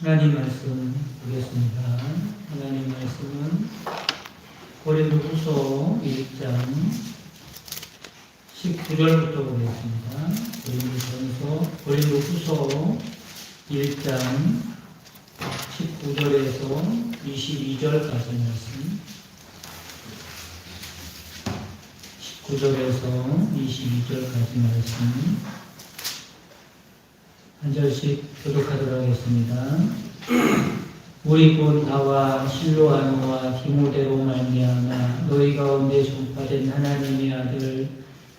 하나님 말씀 보겠습니다. 하나님 말씀은 고린도후서 1장 19절부터 보겠습니다. 고린도후서 1장 19절에서 22절까지 말씀. 19절에서 22절까지 말씀. 한 절씩 교독하도록 하겠습니다. 우리 곧 나와 실로아노와 디모데로 말미암아 너희 가운데 전파된 하나님의 아들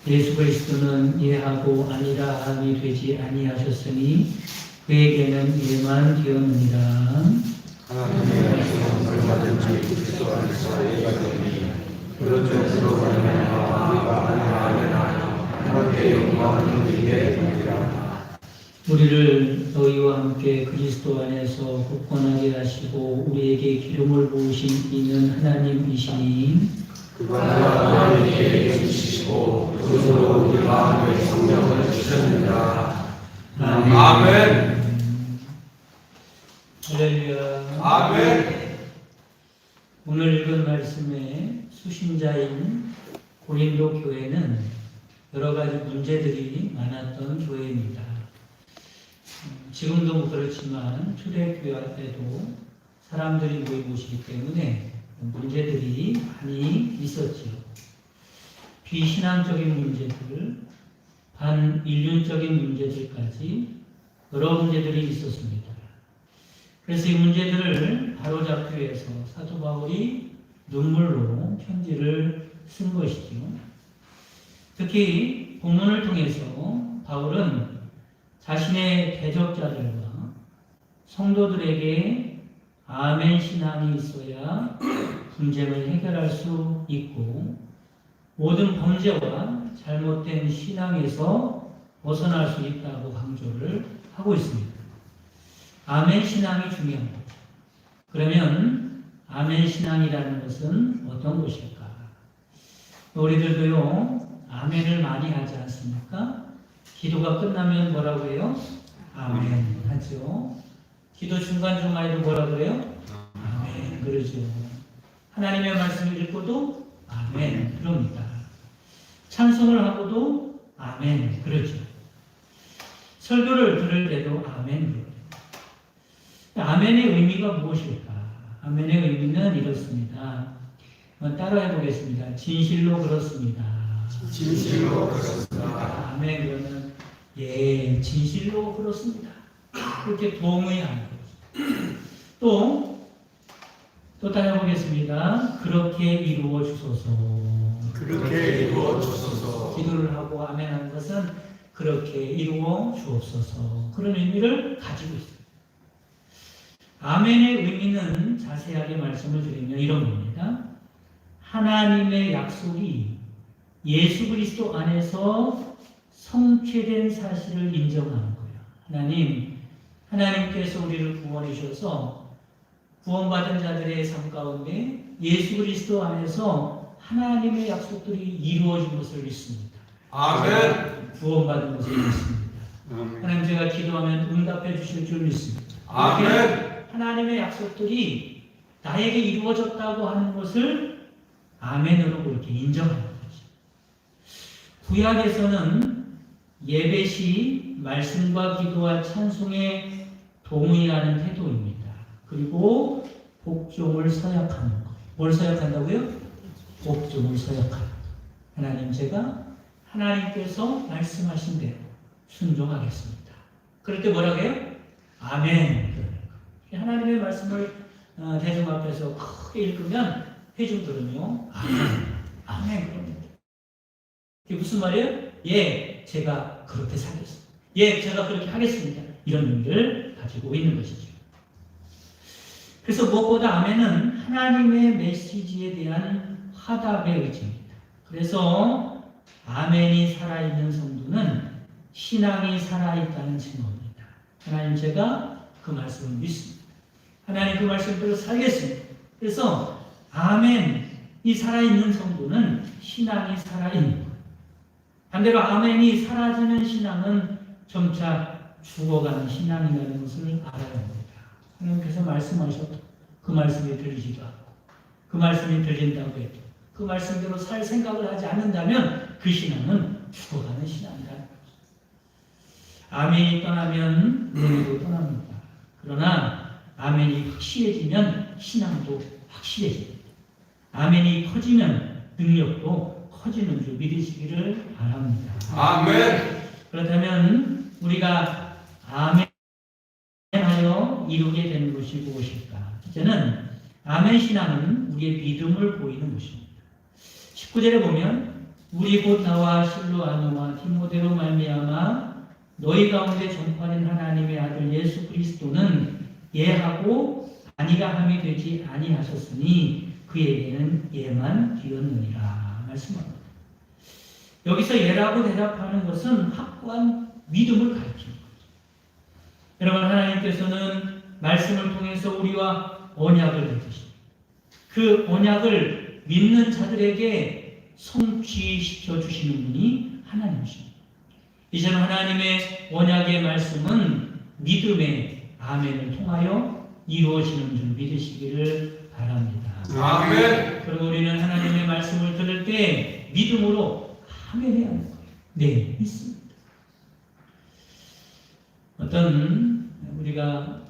예수 그리스도는 예하고 아니라 함이 되지 아니하셨으니 그에게는 예만 되었느니라. 하나님의 말씀은 얼마든지 그리스도 안에서 예가 되니 그런 쪽으로 말미암아 우리가 하나님을 하나님께 영광을 드리게 되리라. 우리를 너희와 함께 그리스도 안에서 굳건하게 하시고 우리에게 기름을 부으신 이는 하나님이시니 그가 우리에게 주시고 그것으로 우리 마음에 성령을 주셨느니라. 아멘. 할렐루야. 아멘. 오늘 읽은 말씀에 수신자인 고린도 교회는 여러 가지 문제들이 많았던 교회입니다. 지금도 그렇지만 초대교회 때도 사람들이 모이고 있기 때문에 문제들이 많이 있었지요. 비신앙적인 문제들, 반인륜적인 문제들까지 여러 문제들이 있었습니다. 그래서 이 문제들을 바로잡기 위해서 사도 바울이 눈물로 편지를 쓴 것이죠. 특히 본문을 통해서 바울은 자신의 대적자들과 성도들에게 아멘 신앙이 있어야 분쟁을 해결할 수 있고 모든 범죄와 잘못된 신앙에서 벗어날 수 있다고 강조를 하고 있습니다. 아멘 신앙이 중요한 거죠. 그러면 아멘 신앙이라는 것은 어떤 것일까? 우리들도요 아멘을 많이 하지 않습니까? 기도가 끝나면 뭐라고 해요? 아멘 하죠. 기도 중간중간에도 뭐라고 해요? 아멘 그러죠. 하나님의 말씀을 읽고도 아멘 그럽니다. 찬송을 하고도 아멘 그러죠. 설교를 들을 때도 아멘 그러죠. 아멘의 의미가 무엇일까? 아멘의 의미는 이렇습니다. 따라해 보겠습니다. 진실로 그렇습니다. 진실로 그렇습니다. 아멘 그러면 예, 진실로 그렇습니다. 그렇게 동의하는 거죠. 또 따라해보겠습니다. 그렇게 이루어 주소서. 그렇게 이루어 주소서. 기도를 하고 아멘하는 것은 그렇게 이루어 주옵소서. 그런 의미를 가지고 있습니다. 아멘의 의미는 자세하게 말씀을 드리면 이런 겁니다. 하나님의 약속이 예수 그리스도 안에서 성취된 사실을 인정하는 거예요. 하나님께서 우리를 구원해 주셔서 구원받은 자들의 삶 가운데 예수 그리스도 안에서 하나님의 약속들이 이루어진 것을 믿습니다. 아멘. 구원받은 것을 믿습니다. 하나님 제가 기도하면 응답해 주실 줄 믿습니다. 아멘. 하나님의 약속들이 나에게 이루어졌다고 하는 것을 아멘으로 그렇게 인정하는 거죠. 구약에서는 예배 시 말씀과 기도와 찬송에 동의하는 태도입니다. 그리고 복종을 서약하는 거예요. 뭘 서약한다고요? 복종을 서약하는 거예요. 하나님 제가 하나님께서 말씀하신 대로 순종하겠습니다. 그럴 때 뭐라고 해요? 아멘. 하나님의 말씀을 대중 앞에서 크게 읽으면 회중들은요 아멘 그럽니다. 이게 무슨 말이에요? 예, 제가 그렇게 살겠습니다. 예, 제가 그렇게 하겠습니다. 이런 의미를 가지고 있는 것이죠. 그래서 무엇보다 아멘은 하나님의 메시지에 대한 화답의 의지입니다. 그래서 아멘이 살아있는 성도는 신앙이 살아있다는 증거입니다. 하나님 제가 그 말씀을 믿습니다. 하나님 그 말씀대로 살겠습니다. 그래서 아멘이 살아있는 성도는 신앙이 살아있는 거예요. 반대로 아멘이 사라지는 신앙은 점차 죽어가는 신앙이라는 것을 알아야 합니다. 하나님께서 말씀하셔도 그 말씀이 들리지도 않고 그 말씀이 들린다고 해도 그 말씀대로 살 생각을 하지 않는다면 그 신앙은 죽어가는 신앙이라는 거죠. 아멘이 떠나면 능력도 떠납니다. 그러나 아멘이 확실해지면 신앙도 확실해집니다. 아멘이 커지면 능력도 커지는 줄 믿으시기를 바랍니다. 아멘. 그렇다면 우리가 아멘하여 이루게 되는 것이 무엇일까? 첫째는 아멘 신앙은 우리의 믿음을 보이는 것입니다. 19절에 보면 우리 곧 나와 실로아노와 디모데로 말미암아 너희 가운데 전파된 하나님의 아들 예수 그리스도는 예하고 아니가 함이 되지 아니하셨으니 그에게는 예만 되었느니라 말씀합니다. 여기서 예라고 대답하는 것은 확고한 믿음을 가리키는 거죠. 여러분, 하나님께서는 말씀을 통해서 우리와 언약을 맺으십니다. 그 언약을 믿는 자들에게 성취시켜 주시는 분이 하나님이십니다. 이제는 하나님의 언약의 말씀은 믿음의 아멘을 통하여 이루어지는 줄 믿으시기를 바랍니다. 아멘. 그리고 우리는 하나님의 말씀을 들을 때 믿음으로 아멘해야 하는 거예요. 네, 믿습니다. 어떤 우리가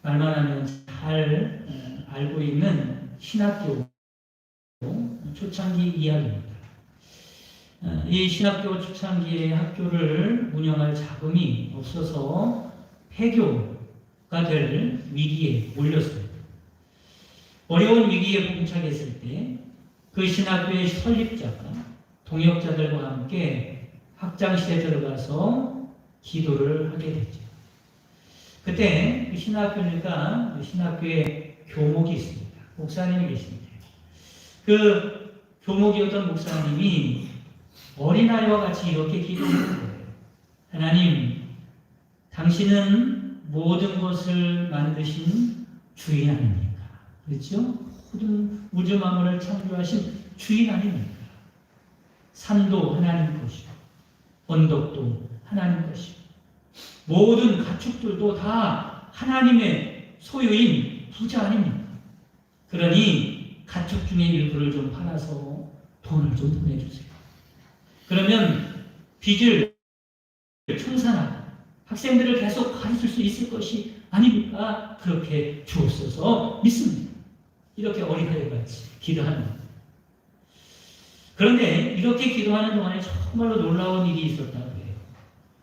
말만 하면 잘 알고 있는 신학교 초창기 이야기입니다. 이 신학교 초창기의 학교를 운영할 자금이 없어서 폐교가 될 위기에 몰렸습니다. 어려운 위기에 봉착했을 때 그 신학교의 설립자가 동역자들과 함께 학장실에 들어가서 기도를 하게 됐죠. 그때 그 신학교니까 신학교에 교목이 있습니다. 목사님이 계십니다. 그 교목이었던 목사님이 어린아이와 같이 이렇게 기도하는 거예요. 하나님, 당신은 모든 것을 만드신 주인 아닙니까? 그렇죠? 모든 우주 만물을 창조하신 주인 아닙니까? 산도 하나님 것이고 언덕도 하나님 것이고 모든 가축들도 다 하나님의 소유인 부자 아닙니까? 그러니 가축 중에 일부를 좀 팔아서 돈을 좀 보내주세요. 그러면 빚을 청산하고 학생들을 계속 가르칠 수 있을 것이 아닙니까? 그렇게 주옵소서 믿습니다. 이렇게 어린아이같이 기도하는 겁니다. 그런데 이렇게 기도하는 동안에 정말로 놀라운 일이 있었다고 해요.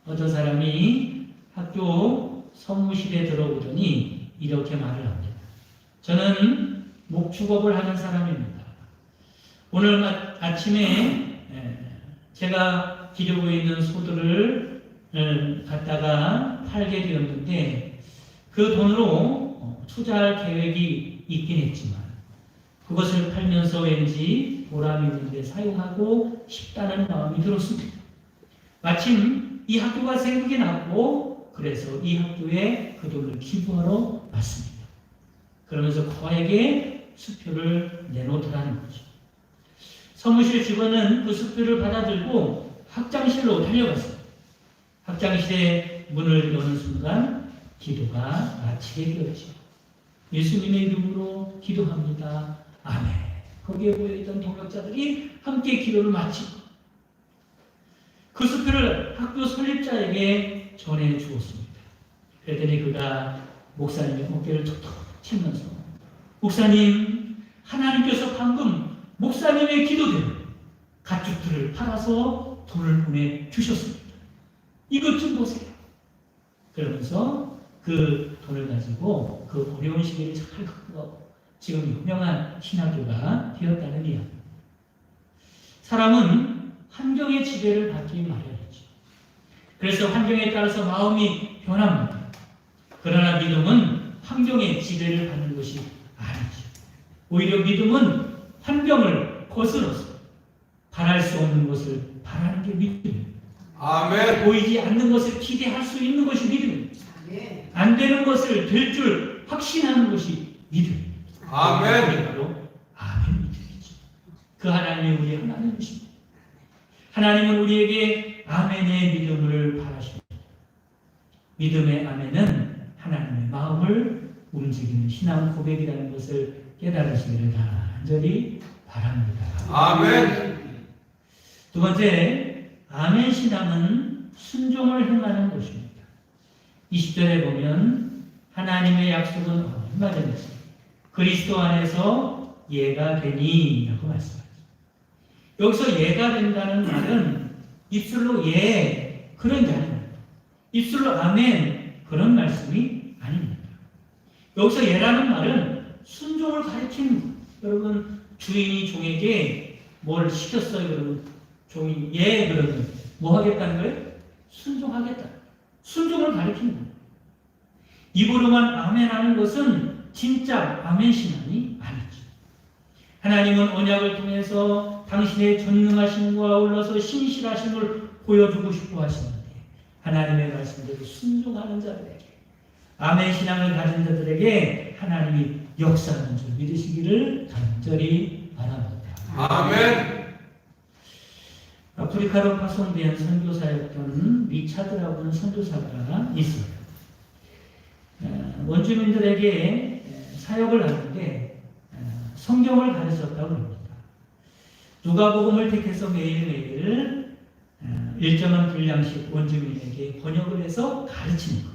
어떤 사람이 학교 선무실에 들어오더니 이렇게 말을 합니다. 저는 목축업을 하는 사람입니다. 오늘 아침에 제가 기르고 있는 소들을 갖다가 팔게 되었는데 그 돈으로 투자할 계획이 있긴 했지만 그것을 팔면서 왠지 보람 있는 데 사용하고 싶다는 마음이 들었습니다. 마침 이 학교가 생각이 났고 그래서 이 학교에 그 돈을 기부하러 왔습니다. 그러면서 거액의 수표를 내놓더라는 거죠. 사무실 직원은 그 수표를 받아들고 학장실로 달려갔어요. 학장실의 문을 여는 순간 기도가 마치게 되었죠. 예수님의 이름으로 기도합니다. 아멘. 거기에 모여있던 동역자들이 함께 기도를 마치고 그 수표를 학교 설립자에게 전해 주었습니다. 그랬더니 그가 목사님의 어깨를 툭툭 치면서 목사님, 하나님께서 방금 목사님의 기도대로 가축들을 팔아서 돈을 보내주셨습니다. 이것 좀 보세요. 그러면서 그 돈을 가지고 그 어려운 시기를 잘 극복하고 지금 유명한 신학교가 되었다는 이야기입니다. 사람은 환경의 지배를 받기 마련이죠. 그래서 환경에 따라서 마음이 변합니다. 그러나 믿음은 환경의 지배를 받는 것이 아니죠. 오히려 믿음은 환경을 거스러서 바랄 수 없는 것을 바라는 게 믿음입니다. 아멘. 보이지 않는 것을 기대할 수 있는 것이 믿음입니다. 안 되는 것을 될 줄 확신하는 것이 믿음입니다. 아멘. 바로 아멘 믿음이죠. 그 하나님이 우리 하나님이십니다. 하나님은 우리에게 아멘의 믿음을 바라십니다. 믿음의 아멘은 하나님의 마음을 움직이는 신앙 고백이라는 것을 깨달으시기를 간절히 바랍니다. 아멘. 두 번째, 아멘 신앙은 순종을 행하는 것입니다. 20절에 보면 하나님의 약속은 얼마든지 그리스도 안에서 예가 되니 라고 말씀하죠. 여기서 예가 된다는 말은 입술로 예 그런 게 아닙니다. 입술로 아멘 그런 말씀이 아닙니다. 여기서 예라는 말은 순종을 가리키는 거예요. 여러분 주인이 종에게 뭘 시켰어요? 여러분 종이 예 그러면 뭐 하겠다는 거예요? 순종하겠다. 순종을 가리키는 거예요. 입으로만 아멘하는 것은 진짜 아멘 신앙이 아니죠. 하나님은 언약을 통해서 당신의 전능하심과 아울러서 신실하심을 보여주고 싶어 하시는데 하나님의 말씀대로 순종하는 자들에게 아멘 신앙을 가진 자들에게 하나님이 역사하는 줄 믿으시기를 간절히 바랍니다. 아멘. 아프리카로 파송된 선교사였던 리차드라고 하는 선교사가 있어요. 원주민들에게 사역을 하는데 성경을 가르쳤다고 합니다. 누가복음을 택해서 매일매일 일정한 분량씩 원주민에게 번역을 해서 가르치는 것.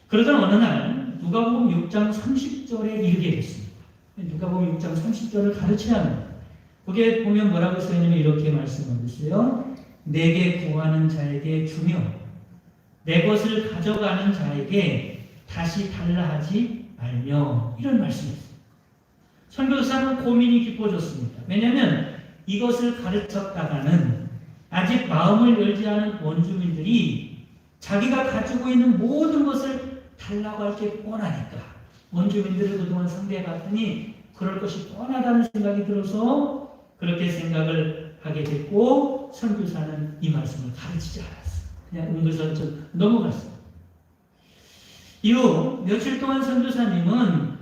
그러던 어느 날 누가복음 6장 30절에 이르게 됐습니다. 누가복음 6장 30절을 가르치라는 거기에 보면 뭐라고 써있냐면 이렇게 말씀하고 있어요. 내게 구하는 자에게 주며 내 것을 가져가는 자에게 다시 달라 하지 말며 이런 말씀이었어요. 선교사는 고민이 깊어졌습니다. 왜냐하면 이것을 가르쳤다가는 아직 마음을 열지 않은 원주민들이 자기가 가지고 있는 모든 것을 달라고 할 게 뻔하니까 원주민들을 그동안 상대해 봤더니 그럴 것이 뻔하다는 생각이 들어서 그렇게 생각을 하게 됐고 선교사는 이 말씀을 가르치지 않았어요. 그냥 은근슬쩍 넘어갔어요. 이후 며칠 동안 선교사님은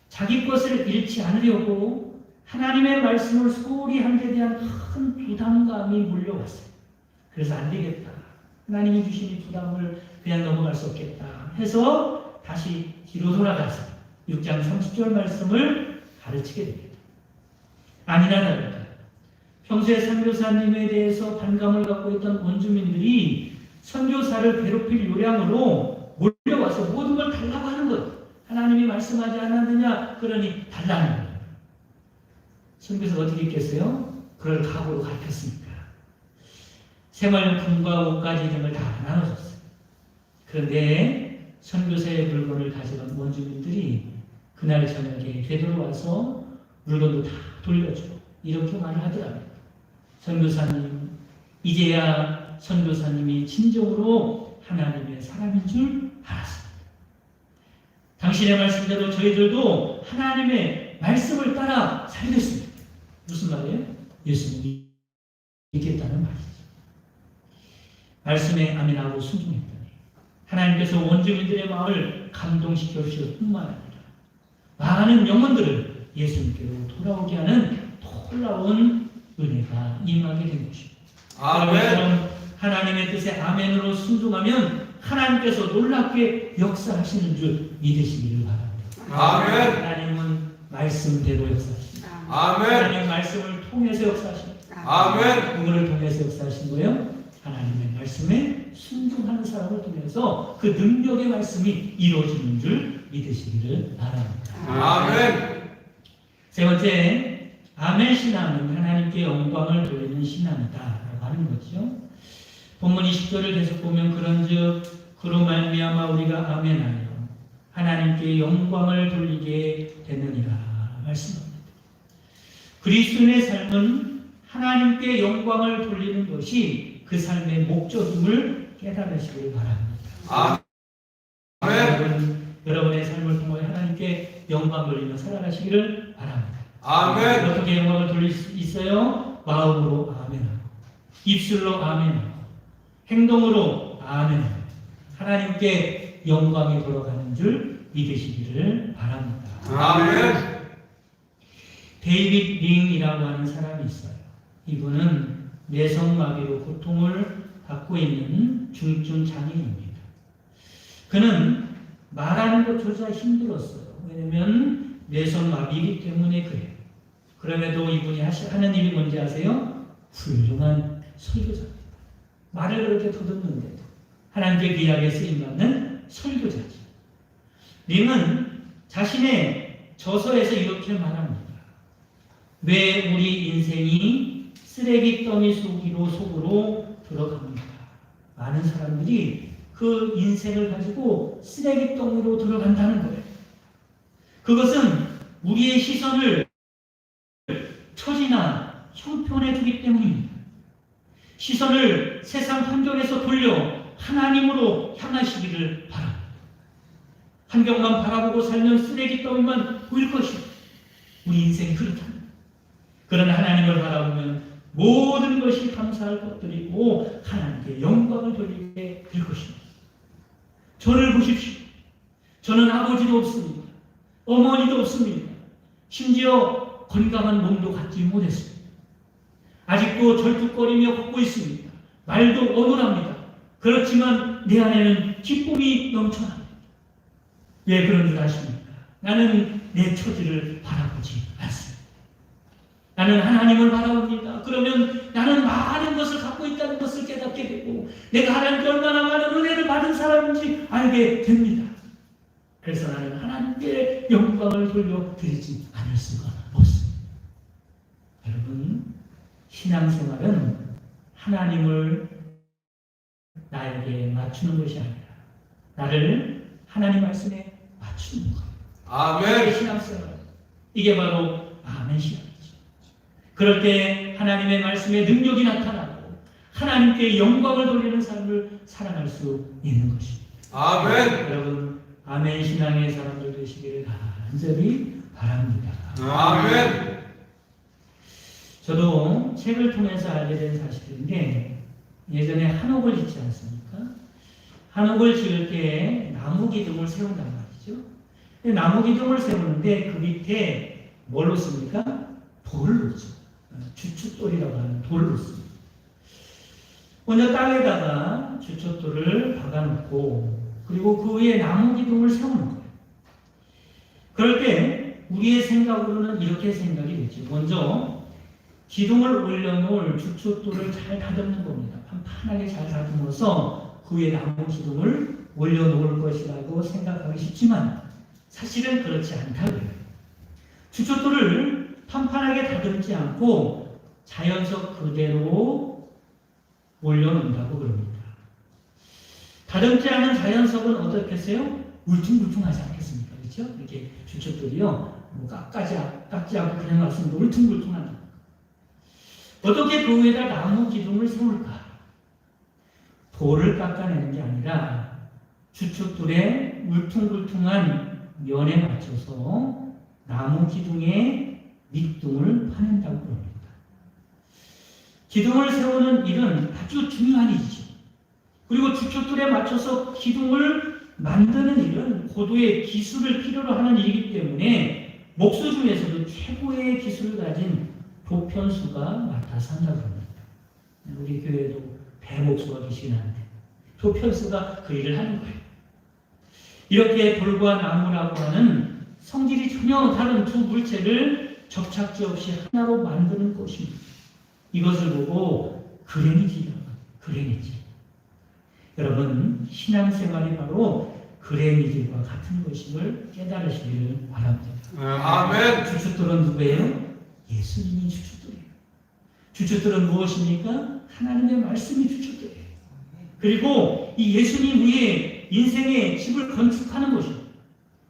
자기 것을 잃지 않으려고 하나님의 말씀을 소홀히 한 데 대한 큰 부담감이 몰려왔어요. 그래서 안 되겠다. 하나님이 주신 이 부담을 그냥 넘어갈 수 없겠다 해서 다시 뒤로 돌아가서 6장 30절 말씀을 가르치게 됩니다. 아니나 다를까 평소에 선교사님에 대해서 반감을 갖고 있던 원주민들이 선교사를 괴롭힐 요량으로 몰려와서 모든 걸 달라고 하는 것. 하나님이 말씀하지 않았느냐? 그러니 달라는 거예요. 선교사가 어떻게 했겠어요? 그럴 각오로 가르쳤으니까. 생활용품과 옷가지 등을 다 나눠줬어요. 그런데 선교사의 물건을 가져간 원주민들이 그날 저녁에 되돌아와서 물건도 다 돌려주고 이렇게 말을 하더라고요. 선교사님, 이제야 선교사님이 진정으로 하나님의 사람인 줄 알았습니다. 당신의 말씀대로 저희들도 하나님의 말씀을 따라 살겠습니다. 무슨 말이에요? 예수님이 믿겠다는 말이죠. 말씀에 아멘하고 순종했더니 하나님께서 원주민들의 마음을 감동시켜 주실 뿐만 아니라 많은 영혼들을 예수님께로 돌아오게 하는 놀라운 은혜가 임하게 된 것입니다. 아멘. 하나님의 뜻에 아멘으로 순종하면 하나님께서 놀랍게 역사하시는 줄 믿으시기를 바랍니다. 아멘. 하나님은 말씀대로 역사하십니다. 아멘. 하나님 말씀을 통해서 역사하십니다. 아멘. 누구를 통해서 역사하신 거예요? 하나님의 말씀에 순종하는 사람을 통해서 그 능력의 말씀이 이루어지는 줄 믿으시기를 바랍니다. 아멘. 세 번째, 아멘 신앙은 하나님께 영광을 돌리는 신앙이다라고 하는 거죠. 본문 20절을 계속 보면 그런즉 그로 말미암아 우리가 아멘하여 하나님께 영광을 돌리게 되느니라 말씀합니다. 그리스도인의 삶은 하나님께 영광을 돌리는 것이 그 삶의 목적임을 깨달으시길 바랍니다. 아멘. 여러분의 삶을 통해 하나님께 영광 돌리며 살아가시기를 바랍니다. 아멘. 어떻게 영광을 돌릴 수 있어요? 마음으로 아멘하고 입술로 아멘하고 행동으로 아멘하고 하나님께 영광이 돌아가는 줄 믿으시기를 바랍니다. 아멘. 데이빗 링이라고 하는 사람이 있어요. 이분은 뇌성마비로 고통을 받고 있는 중증 장애인입니다. 그는 말하는 것조차 힘들었어요. 왜냐면 뇌성마비이기 때문에 그래요. 그럼에도 이분이 하는 일이 뭔지 아세요? 훌륭한 설교자입니다. 말을 그렇게 더듬는데도 하나님께 귀하게 쓰임받는 설교자죠. 림은 자신의 저서에서 이렇게 말합니다. 왜 우리 인생이 쓰레기더미 속으로 들어갑니까? 많은 사람들이 그 인생을 가지고 쓰레기더미로 들어간다는 거예요. 그것은 우리의 시선을 처지나 형편에 두기 때문입니다. 시선을 세상 환경에서 돌려 하나님으로 향하시기를 바랍니다. 환경만 바라보고 살면 쓰레기더미만 보일 것이고 우리 인생이 그렇답니다. 그러나 하나님을 바라보면 모든 것이 감사할 것들이고 하나님께 영광을 돌리게 될 것입니다. 저를 보십시오. 저는 아버지도 없습니다. 어머니도 없습니다. 심지어 건강한 몸도 갖지 못했습니다. 아직도 절뚝거리며 걷고 있습니다. 말도 어눌합니다. 그렇지만 내 안에는 기쁨이 넘쳐납니다. 왜 그런 줄 아십니까? 나는 내 처지를 바라보지 않습니다. 나는 하나님을 바라봅니다. 그러면 나는 많은 것을 갖고 있다는 것을 깨닫게 되고 내가 하나님께 얼마나 많은 은혜를 받은 사람인지 알게 됩니다. 그래서 나는 하나님께 영광을 돌려드리지 않을 수가 없습니다. 여러분, 신앙생활은 하나님을 나에게 맞추는 것이 아니라 나를 하나님 말씀에 맞추는 것. 아멘. 신앙생활. 이게 바로 아멘 신앙이죠. 그럴 때 하나님의 말씀에 능력이 나타나고 하나님께 영광을 돌리는 삶을 살아갈 수 있는 것입니다. 아멘. 여러분, 아멘 신앙의 사람들 되시기를 간절히 바랍니다. 아멘. 저도 책을 통해서 알게 된 사실인데 예전에 한옥을 짓지 않습니까? 한옥을 지을 때 나무 기둥을 세운단 말이죠. 나무 기둥을 세우는데 그 밑에 뭘 놓습니까? 돌을 놓죠. 주춧돌이라고 하는 돌을 놓습니다. 먼저 땅에다가 주춧돌을 박아놓고 그리고 그 위에 나무 기둥을 세우는 거예요. 그럴 때 우리의 생각으로는 이렇게 생각이 되죠. 먼저 기둥을 올려놓을 주춧돌을 잘 다듬는 겁니다. 판판하게 잘 다듬어서 그 위에 나무 기둥을 올려놓을 것이라고 생각하기 쉽지만 사실은 그렇지 않다고요. 주춧돌을 판판하게 다듬지 않고 자연석 그대로 올려놓는다고 그럽니다. 다듬지 않은 자연석은 어떻겠어요? 울퉁불퉁하지 않겠습니까? 그렇죠? 이렇게 주춧돌이요. 깎지 않고 그냥 놨으면 울퉁불퉁합니다. 어떻게 그 위에다 나무 기둥을 세울까? 돌을 깎아내는 게 아니라 주춧돌의 울퉁불퉁한 면에 맞춰서 나무 기둥의 밑둥을 파낸다고 합니다. 기둥을 세우는 일은 아주 중요한 일이죠. 그리고 주춧돌에 맞춰서 기둥을 만드는 일은 고도의 기술을 필요로 하는 일이기 때문에 목수 중에서도 최고의 기술을 가진 도편수가 맡아서 한다고 합니다. 우리 교회에도 배목수가 계시긴 한데 도편수가 그 일을 하는 거예요. 이렇게 돌과 나무라고 하는 성질이 전혀 다른 두 물체를 접착제 없이 하나로 만드는 것입니다. 이것을 보고 그레니지라고 합니다. 그레니지. 여러분, 신앙생활이 바로 그레니지와 같은 것임을 깨달으시기를 바랍니다. 아멘. 주춧돌은 누구예요? 예수님이 주춧돌이에요. 주춧돌은 무엇입니까? 하나님의 말씀이 주춧돌이에요. 그리고 이 예수님 위에 인생의 집을 건축하는 것입니다.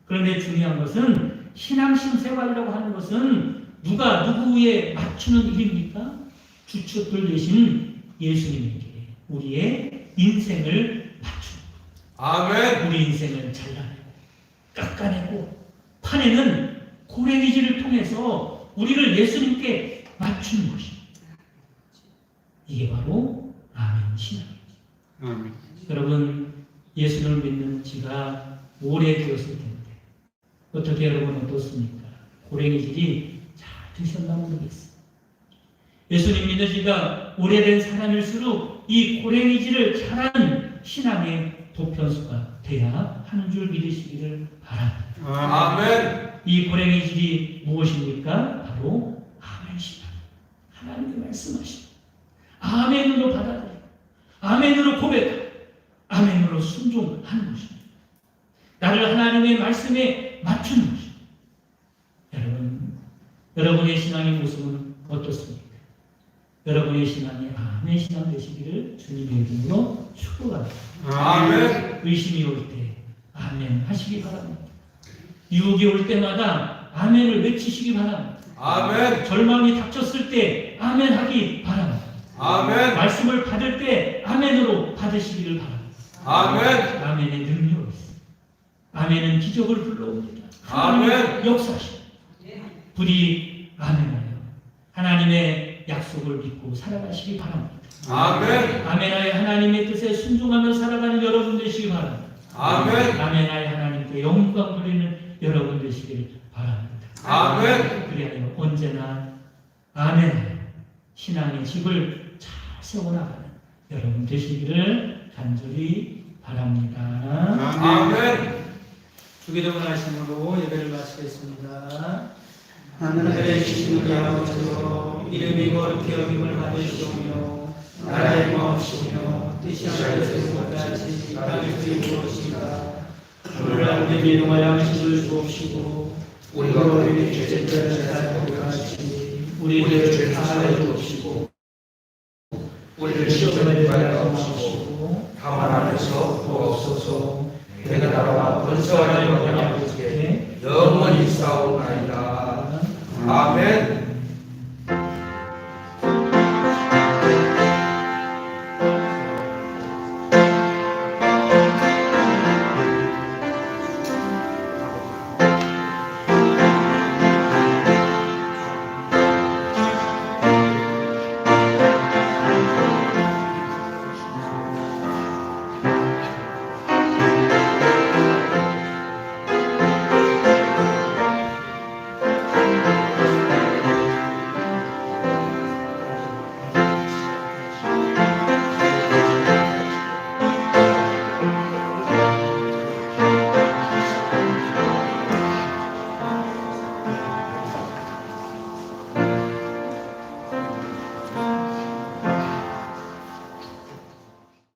그런데 중요한 것은 신앙생활이라고 하는 것은 누가 누구 위에 맞추는 일입니까? 주춧돌 되신 예수님에게 우리의 인생을 맞추는 것. 아멘. 우리 인생을 잘라내고 깎아내고 파내는 고레니지를 통해서 우리를 예수님께 맞추는 것입니다. 이게 바로 아멘 신앙입니다. 아멘. 여러분, 예수를 믿는 지가 오래되었을 텐데 어떻게 여러분 어떻습니까? 고레니질이 잘 되셨나 모르겠어요. 예수님 믿는 지가 오래된 사람일수록 이 고레니질을 잘하는 신앙의 보편수가 돼야 하는 줄 믿으시기를 바랍니다. 아멘. 이 불행의 질이 무엇입니까? 바로 아멘 신앙. 하나님의 말씀하시고 아멘으로 받아들이고 아멘으로 고백하고 아멘으로 순종하는 것입니다. 나를 하나님의 말씀에 맞추는 것입니다. 여러분의 신앙의 모습은 어떻습니까? 여러분의 신앙이 아멘 신앙 되시기를 주님의 이름으로 축복합니다. 아멘. 의심이 올 때 아멘 하시기 바랍니다. 유혹이 올 때마다 아멘을 외치시기 바랍니다. 아멘. 절망이 닥쳤을 때 아멘 하기 바랍니다. 아멘. 말씀을 받을 때 아멘으로 받으시기를 바랍니다. 아멘. 아멘의 능력이 있습니다. 아멘은 기적을 불러옵니다. 아멘. 하나님의 역사하십니다. 부디 아멘하여 하나님의 약속을 믿고 살아가시기 바랍니다. 아멘. 아멘하여 하나님의 뜻에 순종하며 살아가는 여러분 되시기 바랍니다. 아멘. 아멘하여 하나님께 영광 돌리는 여러분 되시기를 바랍니다. 아멘. 그리하여 언제나 아멘하여 신앙의 집을 잘 세워나가는 여러분 되시기를 간절히 바랍니다. 아멘. 주기도문 하심으로 예배를 마치겠습니다. 하늘에 계신 우리 아버지여 이름이 거룩히 여김을 받으시오며 나라의 마옵시며 뜻이 하늘에서 같이 땅에서 이루어지이다. 오늘날 우리 민중의 양식을 주옵시고 우리가 우리의 죄죄를 사하여 같이 우리를 사하여 주옵시고